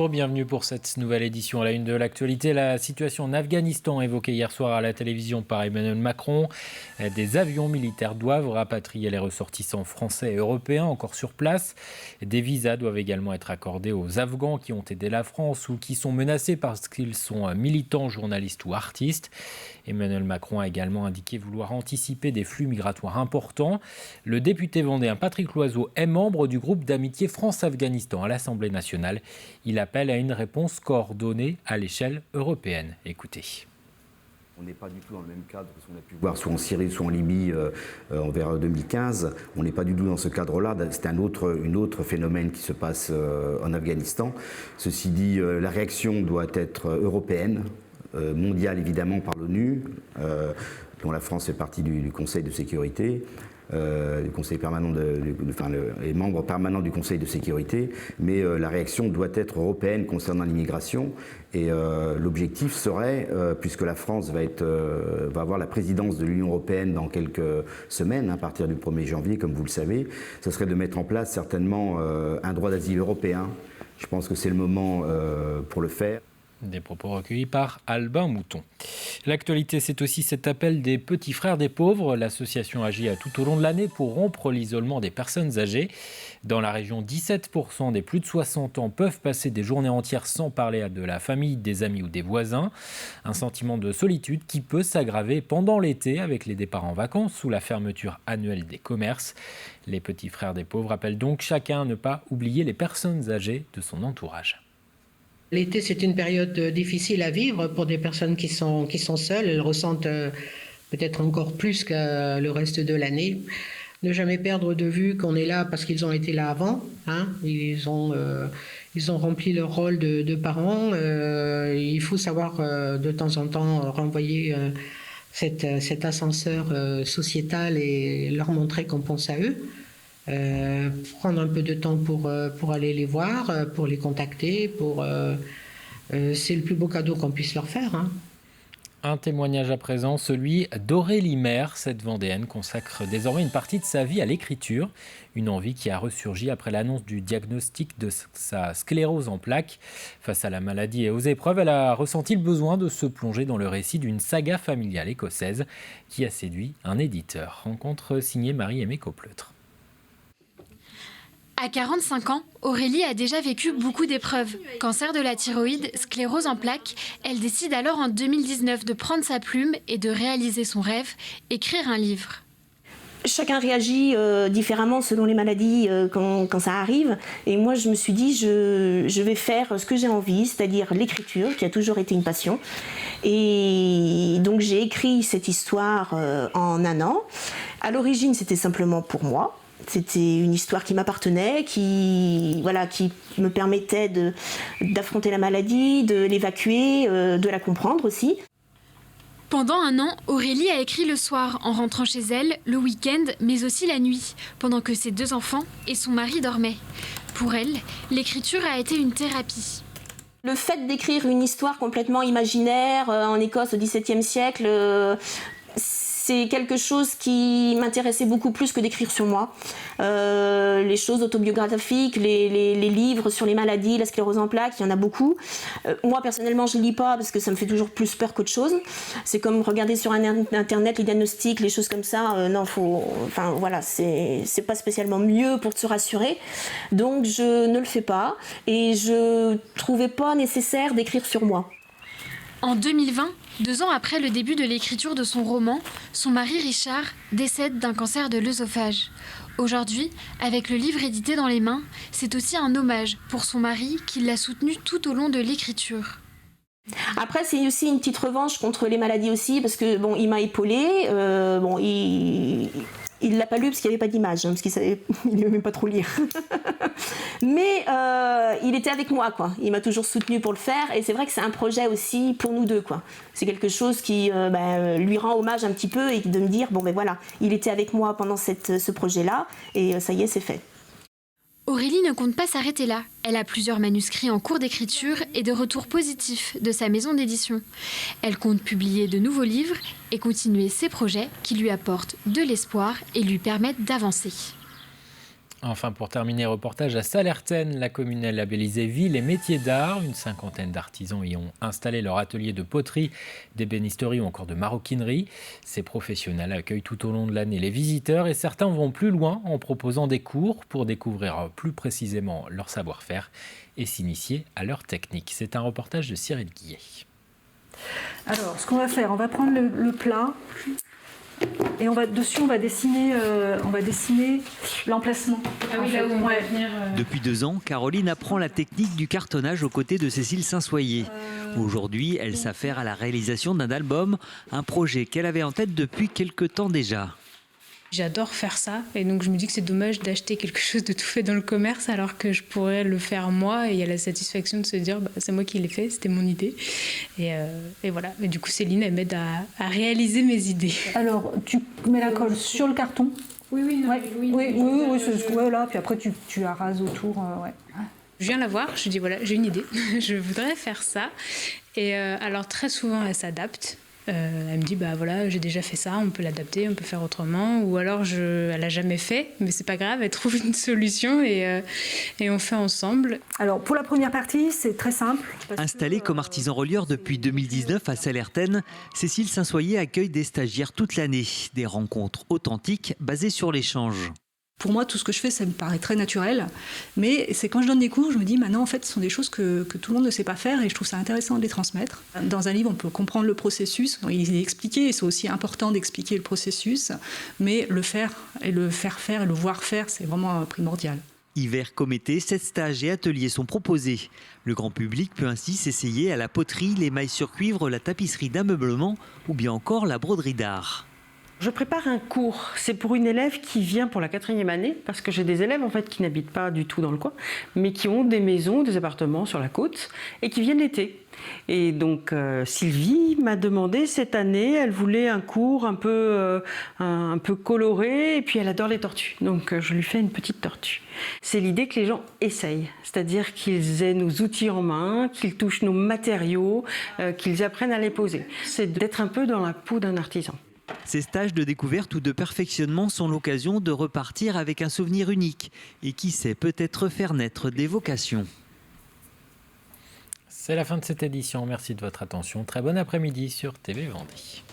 Bonjour, bienvenue pour cette nouvelle édition à la une de l'actualité. La situation en Afghanistan évoquée hier soir à la télévision par Emmanuel Macron. Des avions militaires doivent rapatrier les ressortissants français et européens encore sur place. Des visas doivent également être accordés aux Afghans qui ont aidé la France ou qui sont menacés parce qu'ils sont militants, journalistes ou artistes. Emmanuel Macron a également indiqué vouloir anticiper des flux migratoires importants. Le député vendéen Patrick Loiseau est membre du groupe d'amitié France-Afghanistan à l'Assemblée nationale. Il appelle à une réponse coordonnée à l'échelle européenne. Écoutez. On n'est pas du tout dans le même cadre que ce qu'on a pu voir soit en Syrie, soit en Libye vers 2015. On n'est pas du tout dans ce cadre-là. C'est un autre phénomène qui se passe en Afghanistan. Ceci dit, la réaction doit être européenne, mondiale évidemment par l'ONU, dont la France fait partie du Conseil de sécurité. Du Conseil permanent les membres permanents du Conseil de sécurité, mais la réaction doit être européenne concernant l'immigration. Et l'objectif serait, puisque la France va avoir la présidence de l'Union européenne dans quelques semaines, à partir du 1er janvier, comme vous le savez, ce serait de mettre en place certainement un droit d'asile européen. Je pense que c'est le moment pour le faire. Des propos recueillis par Albin Mouton. L'actualité, c'est aussi cet appel des Petits Frères des Pauvres. L'association agit tout au long de l'année pour rompre l'isolement des personnes âgées. Dans la région, 17% des plus de 60 ans peuvent passer des journées entières sans parler de la famille, des amis ou des voisins. Un sentiment de solitude qui peut s'aggraver pendant l'été avec les départs en vacances ou la fermeture annuelle des commerces. Les Petits Frères des Pauvres appellent donc chacun à ne pas oublier les personnes âgées de son entourage. L'été, c'est une période difficile à vivre pour des personnes qui sont seules. Elles ressentent peut-être encore plus que le reste de l'année. Ne jamais perdre de vue qu'on est là parce qu'ils ont été là avant. Ils ont rempli leur rôle de parents. Il faut savoir de temps en temps renvoyer cet ascenseur sociétal et leur montrer qu'on pense à eux. Prendre un peu de temps pour aller les voir, pour les contacter, c'est le plus beau cadeau qu'on puisse leur faire. Un témoignage à présent, celui d'Aurélie Maire. Cette Vendéenne consacre désormais une partie de sa vie à l'écriture, une envie qui a ressurgi après l'annonce du diagnostic de sa sclérose en plaques. Face à la maladie et aux épreuves, elle a ressenti le besoin de se plonger dans le récit d'une saga familiale écossaise qui a séduit un éditeur. Rencontre signée Marie-Aimée Caupleutre. À 45 ans, Aurélie a déjà vécu beaucoup d'épreuves. Cancer de la thyroïde, sclérose en plaques. Elle décide alors en 2019 de prendre sa plume et de réaliser son rêve, écrire un livre. Chacun réagit différemment selon les maladies quand ça arrive. Et moi, je me suis dit, je vais faire ce que j'ai envie, c'est-à-dire l'écriture, qui a toujours été une passion. Et donc, j'ai écrit cette histoire en un an. À l'origine, c'était simplement pour moi. C'était une histoire qui m'appartenait, qui me permettait d'affronter la maladie, de l'évacuer, de la comprendre aussi. Pendant un an, Aurélie a écrit le soir, en rentrant chez elle, le week-end, mais aussi la nuit, pendant que ses 2 enfants et son mari dormaient. Pour elle, l'écriture a été une thérapie. Le fait d'écrire une histoire complètement imaginaire en Écosse au XVIIe siècle, c'est quelque chose qui m'intéressait beaucoup plus que d'écrire sur moi. Les choses autobiographiques, les livres sur les maladies, la sclérose en plaques, il y en a beaucoup. Moi, personnellement, je ne lis pas parce que ça me fait toujours plus peur qu'autre chose. C'est comme regarder sur Internet les diagnostics, les choses comme ça. C'est pas spécialement mieux pour se rassurer. Donc, je ne le fais pas et je trouvais pas nécessaire d'écrire sur moi. En 2020, 2 ans après le début de l'écriture de son roman, son mari Richard décède d'un cancer de l'œsophage. Aujourd'hui, avec le livre édité dans les mains, c'est aussi un hommage pour son mari qui l'a soutenu tout au long de l'écriture. Après, c'est aussi une petite revanche contre les maladies aussi, parce que il m'a épaulée. Il l'a pas lu parce qu'il n'y avait pas d'image, parce qu'il n'aimait même pas trop lire. Mais il était avec moi, quoi. Il m'a toujours soutenue pour le faire, et c'est vrai que c'est un projet aussi pour nous deux, quoi. C'est quelque chose qui lui rend hommage un petit peu, et de me dire il était avec moi pendant ce projet-là, et ça y est, c'est fait. Aurélie ne compte pas s'arrêter là. Elle a plusieurs manuscrits en cours d'écriture et de retours positifs de sa maison d'édition. Elle compte publier de nouveaux livres et continuer ses projets qui lui apportent de l'espoir et lui permettent d'avancer. Enfin, pour terminer, reportage à Sallertaine. La commune est labellisée Ville et Métiers d'Art. Une cinquantaine d'artisans y ont installé leur atelier de poterie, d'ébénisterie ou encore de maroquinerie. Ces professionnels accueillent tout au long de l'année les visiteurs et certains vont plus loin en proposant des cours pour découvrir plus précisément leur savoir-faire et s'initier à leur technique. C'est un reportage de Cyril Guillet. Alors, ce qu'on va faire, on va prendre le plat. Et dessus, on va dessiner l'emplacement. Ah oui, là où on va venir. Depuis 2 ans, Caroline apprend la technique du cartonnage aux côtés de Cécile Saint-Soyer. Aujourd'hui, elle s'affaire à la réalisation d'un album, un projet qu'elle avait en tête depuis quelque temps déjà. J'adore faire ça et donc je me dis que c'est dommage d'acheter quelque chose de tout fait dans le commerce alors que je pourrais le faire moi et il y a la satisfaction de se dire c'est moi qui l'ai fait, c'était mon idée et voilà. Et du coup Céline elle m'aide à réaliser mes idées. Alors tu mets la colle sur le carton. Oui, Là, puis après tu arases autour. Ouais. Je viens la voir, je lui dis voilà j'ai une idée, je voudrais faire ça et alors très souvent elle s'adapte. Elle me dit voilà j'ai déjà fait ça, on peut l'adapter, on peut faire autrement ou alors elle a jamais fait mais c'est pas grave, elle trouve une solution et on fait ensemble. Alors pour la première partie c'est très simple. Installée comme artisan relieur depuis 2019 à Sallertaine, Cécile Saint-Soyer accueille des stagiaires toute l'année, des rencontres authentiques basées sur l'échange. Pour moi, tout ce que je fais, ça me paraît très naturel. Mais c'est quand je donne des cours, je me dis, maintenant, en fait, ce sont des choses que tout le monde ne sait pas faire et je trouve ça intéressant de les transmettre. Dans un livre, on peut comprendre le processus, il est expliqué, et c'est aussi important d'expliquer le processus, mais le faire et le faire faire et le voir faire, c'est vraiment primordial. Hiver comme été, 7 stages et ateliers sont proposés. Le grand public peut ainsi s'essayer à la poterie, l'émail sur cuivre, la tapisserie d'ameublement ou bien encore la broderie d'art. Je prépare un cours, c'est pour une élève qui vient pour la 4e année, parce que j'ai des élèves en fait qui n'habitent pas du tout dans le coin, mais qui ont des maisons, des appartements sur la côte et qui viennent l'été. Et donc Sylvie m'a demandé cette année, elle voulait un cours un peu coloré et puis elle adore les tortues. Donc je lui fais une petite tortue. C'est l'idée que les gens essayent, c'est-à-dire qu'ils aient nos outils en main, qu'ils touchent nos matériaux, qu'ils apprennent à les poser. C'est d'être un peu dans la peau d'un artisan. Ces stages de découverte ou de perfectionnement sont l'occasion de repartir avec un souvenir unique et qui sait peut-être faire naître des vocations. C'est la fin de cette édition. Merci de votre attention. Très bon après-midi sur TV Vendée.